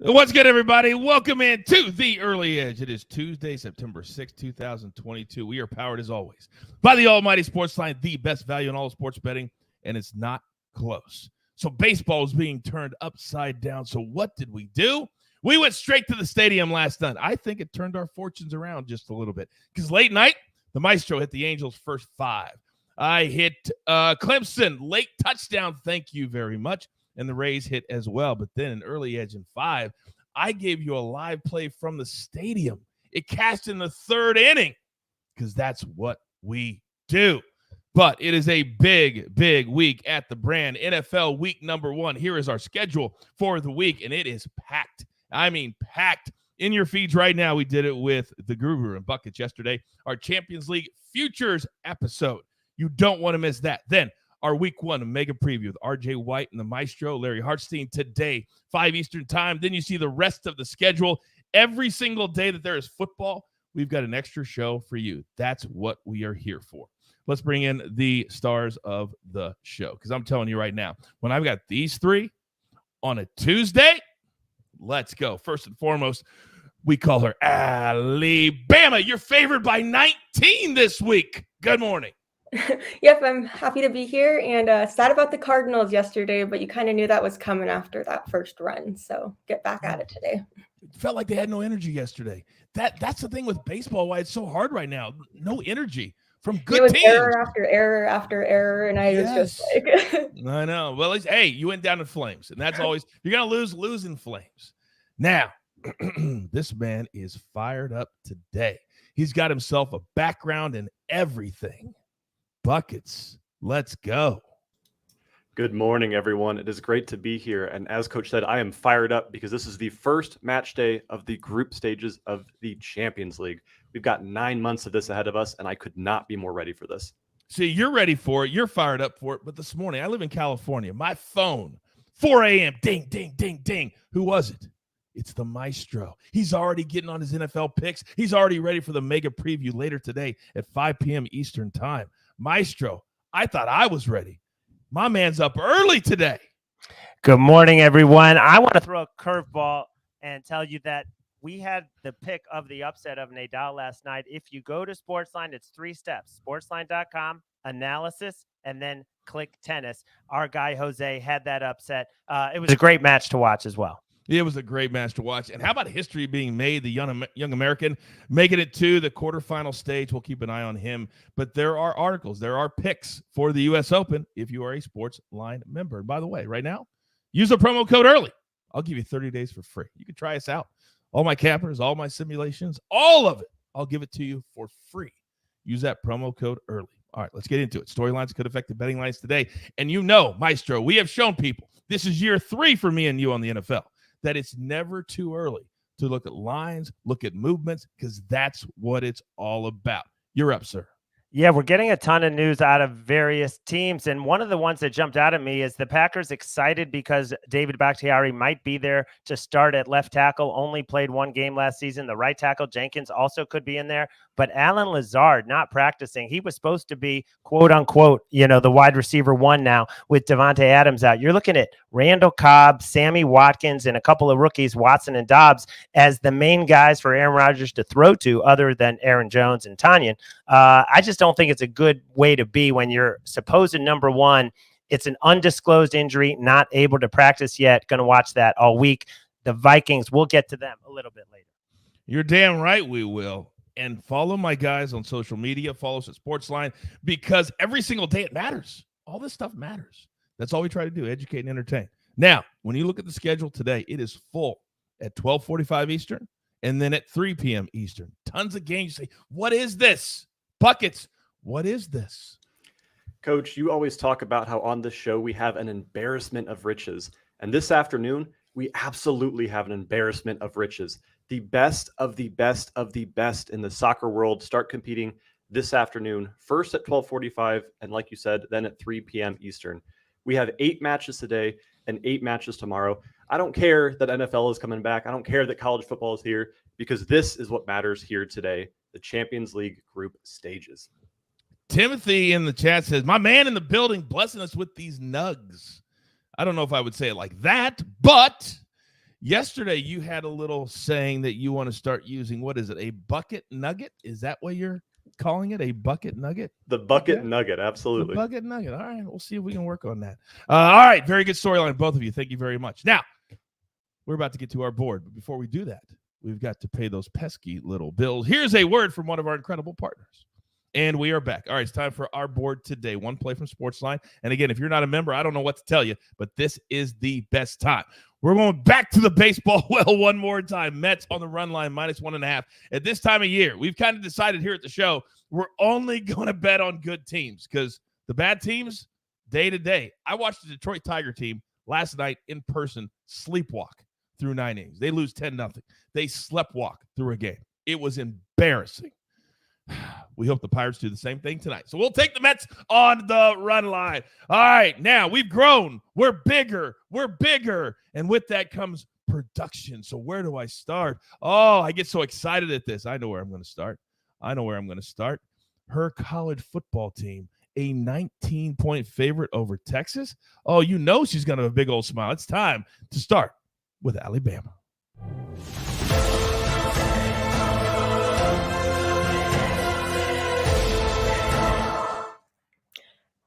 What's good, everybody? Welcome in to The Early Edge. It is Tuesday, September 6, 2022. We are powered, as always, by the almighty SportsLine, the best value in all of sports betting, and it's not close. So baseball is being turned upside down. So what did we do? We went straight to the stadium last night. I think it turned our fortunes around just a little bit because late night, the Maestro hit the Angels' first five. I hit Clemson, late touchdown. Thank you very much. And the Rays hit as well. But then in Early Edge in 5, I gave you a live play from the stadium. It cashed in the third inning because that's what we do. But it is a big, big week at the brand. NFL week number 1. Here is our schedule for the week, and it is packed. I mean, packed. In your feeds right now, we did it with the Guru and Buckets yesterday, our Champions League Futures episode. You don't want to miss that. Then our week 1 mega preview with RJ White and the Maestro, Larry Hartstein, today, 5 Eastern time. Then you see the rest of the schedule. Every single day that there is football, we've got an extra show for you. That's what we are here for. Let's bring in the stars of the show, because I'm telling you right now, when I've got these three on a Tuesday, let's go. First and foremost, we call her Alabama. You're favored by 19 this week. Good morning. Yep, I'm happy to be here and sad about the Cardinals yesterday, but you kind of knew that was coming after that first run. So get back at it today. It felt like they had no energy yesterday. That's the thing with baseball, why it's so hard right now. No energy from good teams. Error after error after error, and I was just like... I know. Well, hey, you went down in flames, and that's always – you're going to lose in flames. Now, this man is fired up today. He's got himself a background in everything. Buckets, let's go. Good morning, everyone. It is great to be here. And as Coach said, I am fired up because this is the first match day of the group stages of the Champions League. We've got 9 months of this ahead of us, and I could not be more ready for this. See, you're ready for it. You're fired up for it. But this morning, I live in California. My phone, 4 a.m., ding, ding, ding, ding. Who was it? It's the Maestro. He's already getting on his NFL picks. He's already ready for the mega preview later today at 5 p.m. Eastern time. Maestro, I thought I was ready. My man's up early today. Good morning, everyone. I want to throw a curveball and tell you that we had the pick of the upset of Nadal last night. If you go to SportsLine, it's 3 steps. SportsLine.com, analysis, and then click tennis. Our guy, Jose, had that upset. It was a great match to watch as well. It was a great match to watch. And how about history being made? The young American making it to the quarterfinal stage. We'll keep an eye on him. But there are articles, there are picks for the U.S. Open if you are a SportsLine member. And by the way, right now, use the promo code EARLY. I'll give you 30 days for free. You can try us out. All my cappers, all my simulations, all of it, I'll give it to you for free. Use that promo code EARLY. All right, let's get into it. Storylines could affect the betting lines today. And you know, Maestro, we have shown people, this is year 3 for me and you on the NFL, that it's never too early to look at lines, look at movements, because that's what it's all about. You're up, sir. Yeah, we're getting a ton of news out of various teams. And one of the ones that jumped out at me is the Packers excited because David Bakhtiari might be there to start at left tackle. Only played 1 game last season. The right tackle, Jenkins, also could be in there. But Alan Lazard not practicing. He was supposed to be, quote unquote, the wide receiver 1 now with Devontae Adams out. You're looking at Randall Cobb, Sammy Watkins, and a couple of rookies, Watson and Dobbs, as the main guys for Aaron Rodgers to throw to other than Aaron Jones and Tanyan. I just don't think it's a good way to be when you're supposed number 1. It's an undisclosed injury, not able to practice yet. Going to watch that all week. The Vikings, we'll get to them a little bit later. You're damn right we will. And follow my guys on social media. Follow us at SportsLine, because every single day it matters. All this stuff matters. That's all we try to do, educate and entertain. Now, when you look at the schedule today, it is full at 12:45 Eastern and then at 3 p.m. Eastern. Tons of games. You say, what is this? Buckets, what is this? Coach, you always talk about how on this show we have an embarrassment of riches. And this afternoon, we absolutely have an embarrassment of riches. The best of the best of the best in the soccer world start competing this afternoon, first at 12:45, and like you said, then at 3 p.m. Eastern. We have 8 matches today and 8 matches tomorrow. I don't care that NFL is coming back. I don't care that college football is here, because this is what matters here today, the Champions League group stages. Timothy in the chat says, my man in the building blessing us with these nugs. I don't know if I would say it like that, but Yesterday, you had a little saying that you want to start using. What is it? A bucket nugget? Is that what you're calling it? A bucket nugget? The bucket Okay. nugget, The absolutely. bucket nugget. All right, we'll see if we can work on that. All right, very good storyline, both of you. Thank you very much. Now, we're about to get to our board, but before we do that, we've got to pay those pesky little bills. Here's a word from one of our incredible partners. And we are back. All right, it's time for our board today. One play from SportsLine. And again, if you're not a member, I don't know what to tell you, but this is the best time. We're going back to the baseball well one more time. Mets on the run line, -1.5. At this time of year, we've kind of decided here at the show, we're only going to bet on good teams because the bad teams, day to day. I watched the Detroit Tiger team last night in person sleepwalk through 9 innings. They lose 10-0. They sleptwalk through a game. It was embarrassing. We hope the Pirates do the same thing tonight. So we'll take the Mets on the run line. All right, now we've grown. We're bigger. And with that comes production. So where do I start? Oh, I get so excited at this. I know where I'm going to start. Her college football team, a 19-point favorite over Texas. Oh, you know she's going to have a big old smile. It's time to start with Alabama.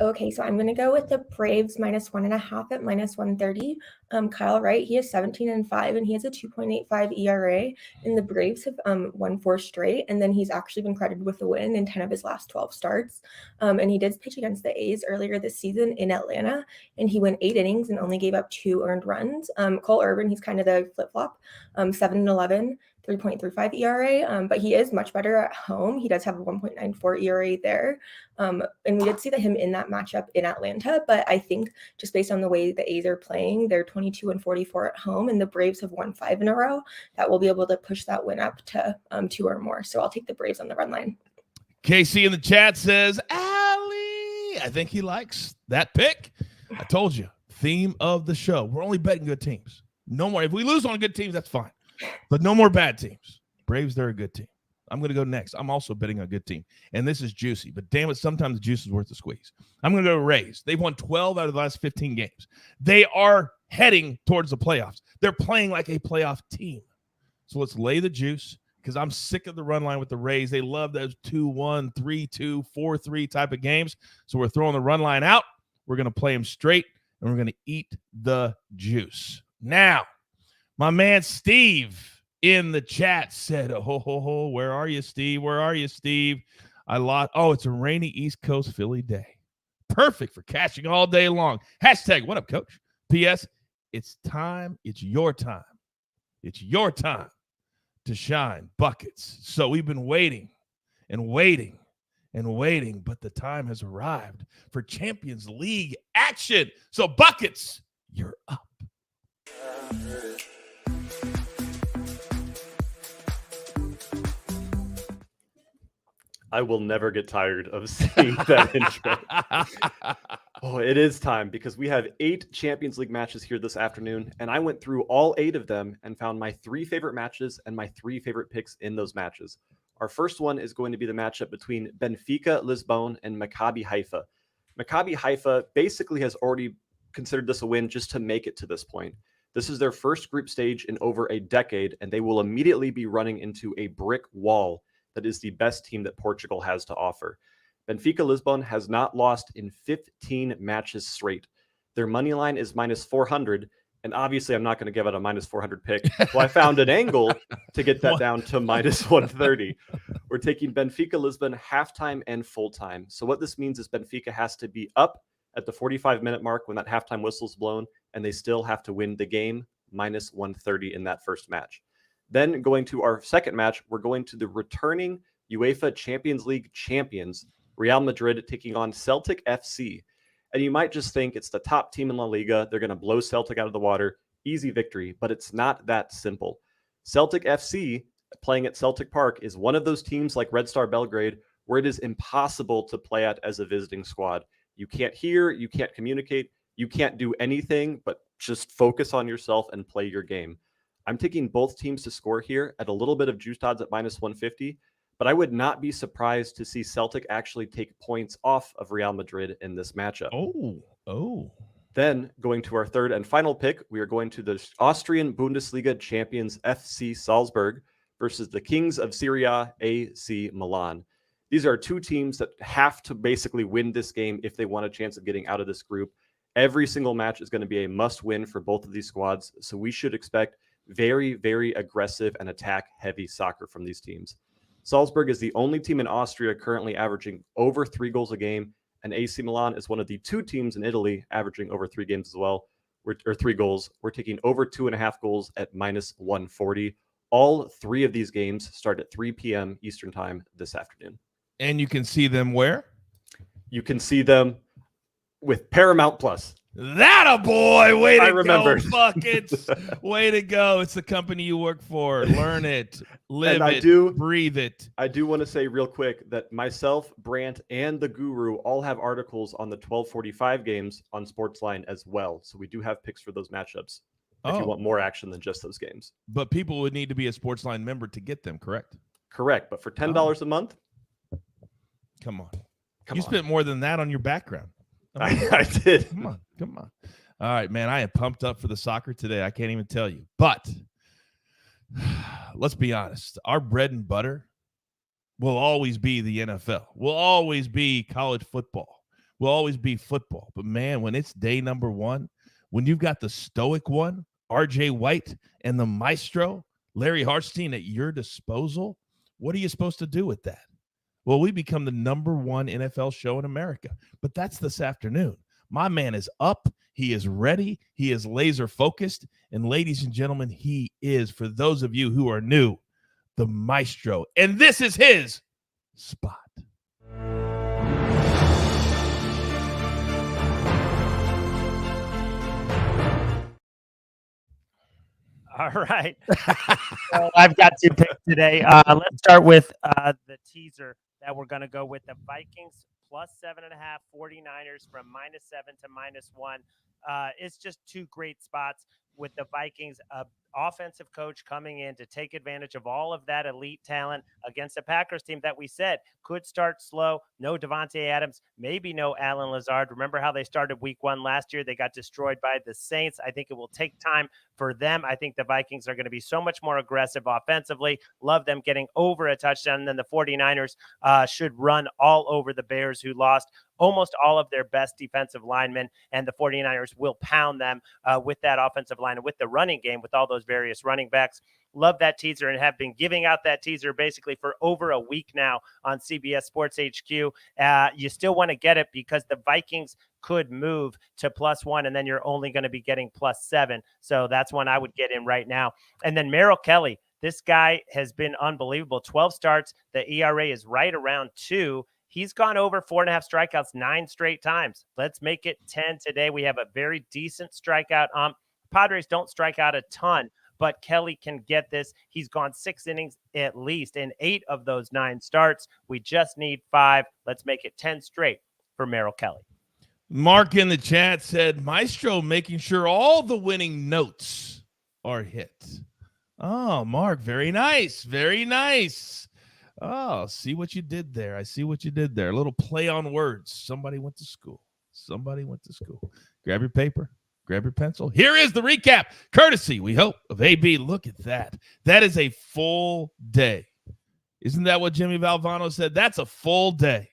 Okay, so I'm going to go with the Braves -1.5 at -130. Kyle Wright, he is 17-5, and he has a 2.85 ERA. And the Braves have won 4 straight, and then he's actually been credited with a win in 10 of his last 12 starts. And he did pitch against the A's earlier this season in Atlanta, and he went 8 innings and only gave up 2 earned runs. Cole Irvin, he's kind of the flip-flop, 7-11. 3.35 ERA, but he is much better at home. He does have a 1.94 ERA there. And we did see him in that matchup in Atlanta, but I think just based on the way the A's are playing, they're 22-44 at home, and the Braves have won 5 in a row. That will be able to push that win up to 2 or more. So I'll take the Braves on the run line. Casey in the chat says, Allie, I think he likes that pick. I told you, theme of the show. We're only betting good teams. No more. If we lose on good teams, that's fine. But no more bad teams. Braves, they're a good team. I'm going to go next. I'm also betting on a good team. And this is juicy, but damn it, sometimes the juice is worth the squeeze. I'm going to go Rays. They've won 12 out of the last 15 games. They are heading towards the playoffs. They're playing like a playoff team. So let's lay the juice because I'm sick of the run line with the Rays. They love those 2-1, 3-2, 4-3 type of games. So we're throwing the run line out. We're going to play them straight, and we're going to eat the juice. Now, my man Steve in the chat said, oh, where are you, Steve? Where are you, Steve? I lost. Oh, it's a rainy East Coast Philly day. Perfect for cashing all day long. Hashtag, what up, coach? P.S. It's time. It's your time. It's your time to shine buckets. So we've been waiting, but the time has arrived for Champions League action. So buckets, you're up. I will never get tired of seeing that intro. Oh, it is time because we have 8 Champions League matches here this afternoon, and I went through all 8 of them and found my 3 favorite matches and my 3 favorite picks in those matches. Our first one is going to be the matchup between Benfica Lisbon and Maccabi Haifa. Maccabi Haifa basically has already considered this a win just to make it to this point. This is their first group stage in over a decade, and they will immediately be running into a brick wall that is the best team that Portugal has to offer. Benfica Lisbon has not lost in 15 matches straight. Their money line is -400, and obviously I'm not going to give it a -400 pick. So I found an angle to get that down to -130. We're taking Benfica Lisbon halftime and full time. So what this means is Benfica has to be up at the 45-minute mark when that halftime whistle's blown, and they still have to win the game, -130 in that first match. Then going to our second match, we're going to the returning UEFA Champions League champions, Real Madrid taking on Celtic FC. And you might just think it's the top team in La Liga. They're going to blow Celtic out of the water. Easy victory, but it's not that simple. Celtic FC, playing at Celtic Park, is one of those teams like Red Star Belgrade where it is impossible to play at as a visiting squad. You can't hear, you can't communicate, you can't do anything but just focus on yourself and play your game. I'm taking both teams to score here at a little bit of juice odds at -150, but I would not be surprised to see Celtic actually take points off of Real Madrid in this matchup. Oh. Then going to our third and final pick, we are going to the Austrian Bundesliga champions FC Salzburg versus the Kings of Syria AC Milan. These are two teams that have to basically win this game if they want a chance of getting out of this group. Every single match is going to be a must-win for both of these squads, so we should expect very, very aggressive and attack-heavy soccer from these teams. Salzburg is the only team in Austria currently averaging over 3 goals a game, and AC Milan is one of the 2 teams in Italy averaging over 3 games as well, or 3 goals. We're taking over 2.5 goals at -140. All 3 of these games start at 3 p.m. Eastern time this afternoon. And you can see them where? You can see them with Paramount Plus. That a boy. Way to I remembered. go, Buckets. Way to go. It's the company you work for. Learn it. Live And it. Breathe it. I do want to say real quick that myself, Brant, and the Guru all have articles on the 12:45 games on SportsLine as well. So we do have picks for those matchups if you want more action than just those games. But people would need to be a SportsLine member to get them, correct? Correct. But for $10 a month, come on. Come you on. spent more than that on your background. I did. Come on. All right, man. I am pumped up for the soccer today. I can't even tell you. But let's be honest. Our bread and butter will always be the NFL. Will always be college football. Will always be football. But, man, when it's day number 1, when you've got the stoic one, R.J. White, and the maestro, Larry Hartstein, at your disposal, what are you supposed to do with that? Well, we become the number 1 NFL show in America. But that's this afternoon. My man is up. He is ready. He is laser focused. And ladies and gentlemen, he is, for those of you who are new, the maestro. And this is his spot. All right. So I've got 2 picks today. Let's start with the teaser that we're going to go with. The Vikings +7.5, 49ers from -7 to -1. It's just 2 great spots with the Vikings. Offensive coach coming in to take advantage of all of that elite talent against a Packers team that we said could start slow. No Devontae Adams, maybe no Allen Lazard. Remember how they started week 1 last year? They got destroyed by the Saints. I think it will take time for them. I think the Vikings are going to be so much more aggressive offensively. Love them getting over a touchdown. And then the 49ers should run all over the Bears, who lost almost all of their best defensive linemen, and the 49ers will pound them with that offensive line and with the running game, with all those various running backs. Love that teaser and have been giving out that teaser basically for over a week now on CBS Sports HQ. You still want to get it because the Vikings could move to +1, and then you're only going to be getting +7. So that's one I would get in right now. And then Merrill Kelly, this guy has been unbelievable. 12 starts. The ERA is right around 2. He's gone over 4.5 strikeouts 9 straight times. Let's make it 10 today. We have a very decent strikeout. Padres don't strike out a ton, but Kelly can get this. He's gone 6 innings at least in 8 of those 9 starts. We just need 5. Let's make it 10 straight for Merrill Kelly. Mark in the chat said, Maestro making sure all the winning notes are hit. Oh, Mark, very nice. Very nice. Oh, see what you did there. I see what you did there. A little play on words. Somebody went to school. Grab your paper. Grab your pencil. Here is the recap, courtesy, we hope, of AB. Look at that. That is a full day. Isn't that what Jimmy Valvano said? That's a full day.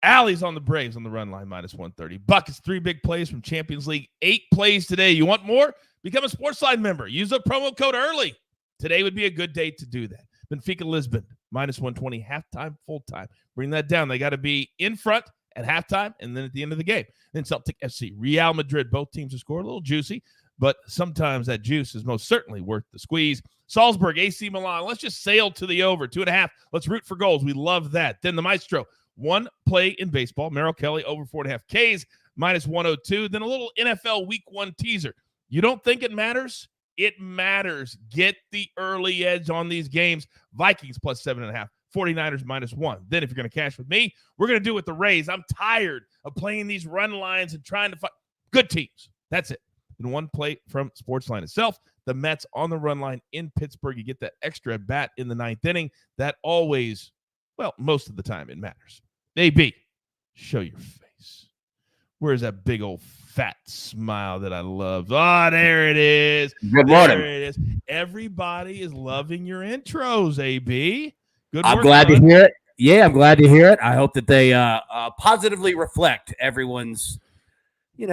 Alley's on the Braves on the run line, -130. Buckets, 3 big plays from Champions League. 8 plays today. You want more? Become a SportsLine member. Use the promo code EARLY. Today would be a good day to do that. Benfica Lisbon, -120, halftime, full-time. Bring that down. They got to be in front at halftime and then at the end of the game. Then Celtic FC, Real Madrid. Both teams have scored a little juicy, but sometimes that juice is most certainly worth the squeeze. Salzburg, AC Milan. Let's just sail to the over, 2.5. Let's root for goals. We love that. Then the Maestro, 1 play in baseball. Merrill Kelly, over 4.5 Ks, -102. Then a little NFL Week 1 teaser. You don't think it matters? It matters. Get the early edge on these games. Vikings +7.5. 49ers -1. Then if you're going to cash with me, we're going to do it with the Rays. I'm tired of playing these run lines and trying to find good teams. That's it. And 1 play from SportsLine itself. The Mets on the run line in Pittsburgh. You get that extra at bat in the 9th inning. That always, well, most of the time it matters. AB, show your face. Where's that big old fat smile that I love? Oh, there it is. Good morning. There it is. Everybody is loving your intros, AB. Good work, I'm glad bud. to hear it. Yeah, I'm glad to hear it. I hope that they positively reflect everyone's,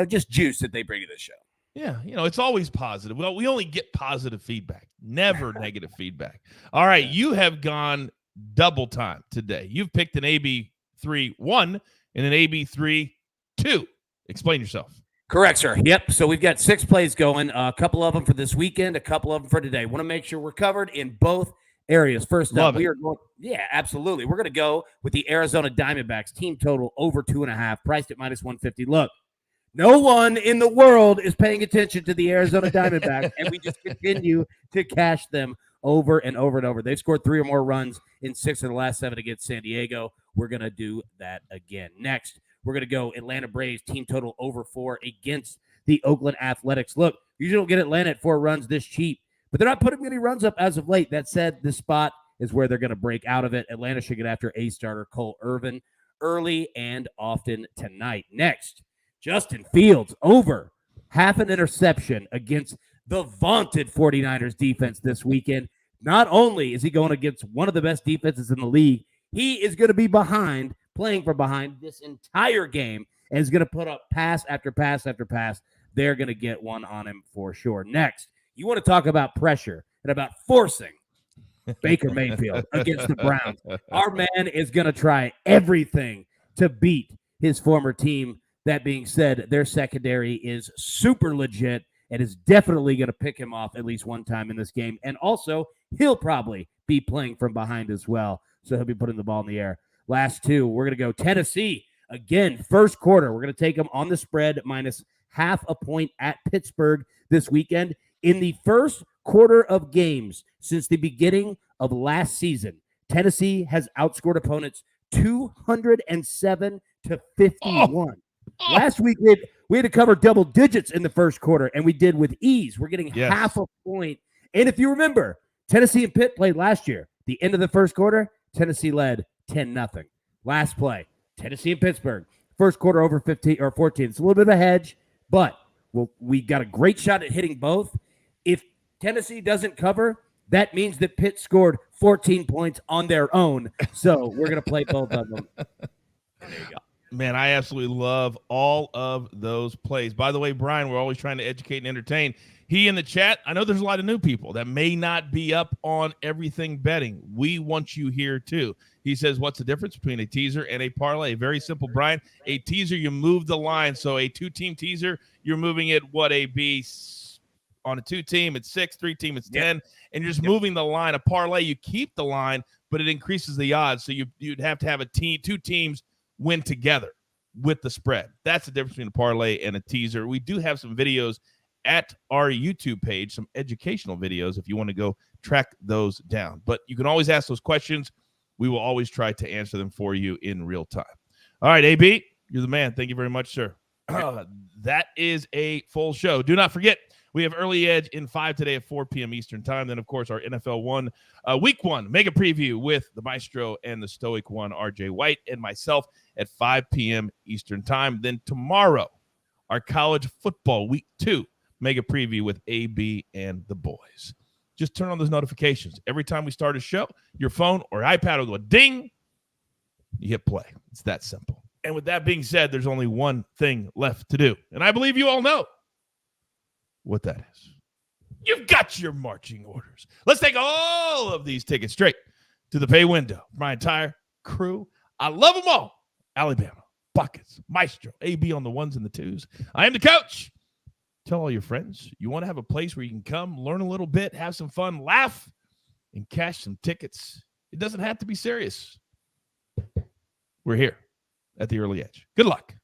just juice that they bring to the show. Yeah, it's always positive. Well, we only get positive feedback, never negative feedback. All right, you have gone double time today. You've picked an AB3-1 and an AB3-2. Explain yourself. Correct, sir. Yep. So we've got 6 plays going, a couple of them for this weekend, a couple of them for today. Want to make sure we're covered in both areas. First up, we are going. Yeah, absolutely. We're going to go with the Arizona Diamondbacks team total over 2.5, priced at -150. Look, no one in the world is paying attention to the Arizona Diamondbacks, and we just continue to cash them over and over and over. They've scored 3 or more runs in 6 of the last 7 against San Diego. We're going to do that again. Next, we're going to go Atlanta Braves team total over 4 against the Oakland Athletics. Look, you usually don't get Atlanta at 4 runs this cheap, but they're not putting any runs up as of late. That said, this spot is where they're going to break out of it. Atlanta should get after A-starter Cole Irvin early and often tonight. Next, Justin Fields over half an interception against the vaunted 49ers defense this weekend. Not only is he going against one of the best defenses in the league, he is going to be playing from behind this entire game, and is going to put up pass after pass after pass. They're going to get one on him for sure. Next, you want to talk about pressure and about forcing Baker Mayfield against the Browns. Our man is going to try everything to beat his former team. That being said, their secondary is super legit and is definitely going to pick him off at least one time in this game. And also, he'll probably be playing from behind as well, so he'll be putting the ball in the air. Last 2, we're going to go Tennessee. Again, first quarter, we're going to take them on the spread -0.5 point at Pittsburgh this weekend. In the first quarter of games since the beginning of last season, Tennessee has outscored opponents 207 to 51. Last week, we had to cover double digits in the first quarter, and we did with ease. We're getting half a point. And if you remember, Tennessee and Pitt played last year. The end of the first quarter, Tennessee led 10-0. Last play, Tennessee and Pittsburgh. First quarter over 15 or 14. It's a little bit of a hedge, but we got a great shot at hitting both. If Tennessee doesn't cover, that means that Pitt scored 14 points on their own. So we're going to play both of them. There you go. Man, I absolutely love all of those plays. By the way, Brian, we're always trying to educate and entertain. He in the chat, I know there's a lot of new people that may not be up on everything betting. We want you here too. He says, what's the difference between a teaser and a parlay? Very simple, Brian. A teaser, you move the line. So a 2-team teaser, you're moving it, on a 2-team, it's 6, 3-team, it's 10, and you're just moving the line. A parlay, you keep the line, but it increases the odds. So you'd have to have 2 teams win together with the spread. That's the difference between a parlay and a teaser. We do have some videos at our YouTube page, some educational videos if you want to go track those down. But you can always ask those questions. We will always try to answer them for you in real time. All right, AB, you're the man. Thank you very much, sir. That is a full show. Do not forget, we have Early Edge in 5 today at 4 p.m. Eastern time. Then, of course, our NFL 1 Week 1 mega preview with the Maestro and the Stoic One, RJ White, and myself at 5 p.m. Eastern time. Then tomorrow, our college football Week 2 mega preview with AB and the boys. Just turn on those notifications. Every time we start a show, your phone or iPad will go ding. You hit play. It's that simple. And with that being said, there's only one thing left to do. And I believe you all know what that is. You've got your marching orders. Let's take all of these tickets straight to the pay window. My entire crew. I love them all. Alabama, Buckets, Maestro, AB on the 1s and the 2s. I am the coach. Tell all your friends you want to have a place where you can come, learn a little bit, have some fun, laugh, and cash some tickets. It doesn't have to be serious. We're here at the Early Edge. Good luck.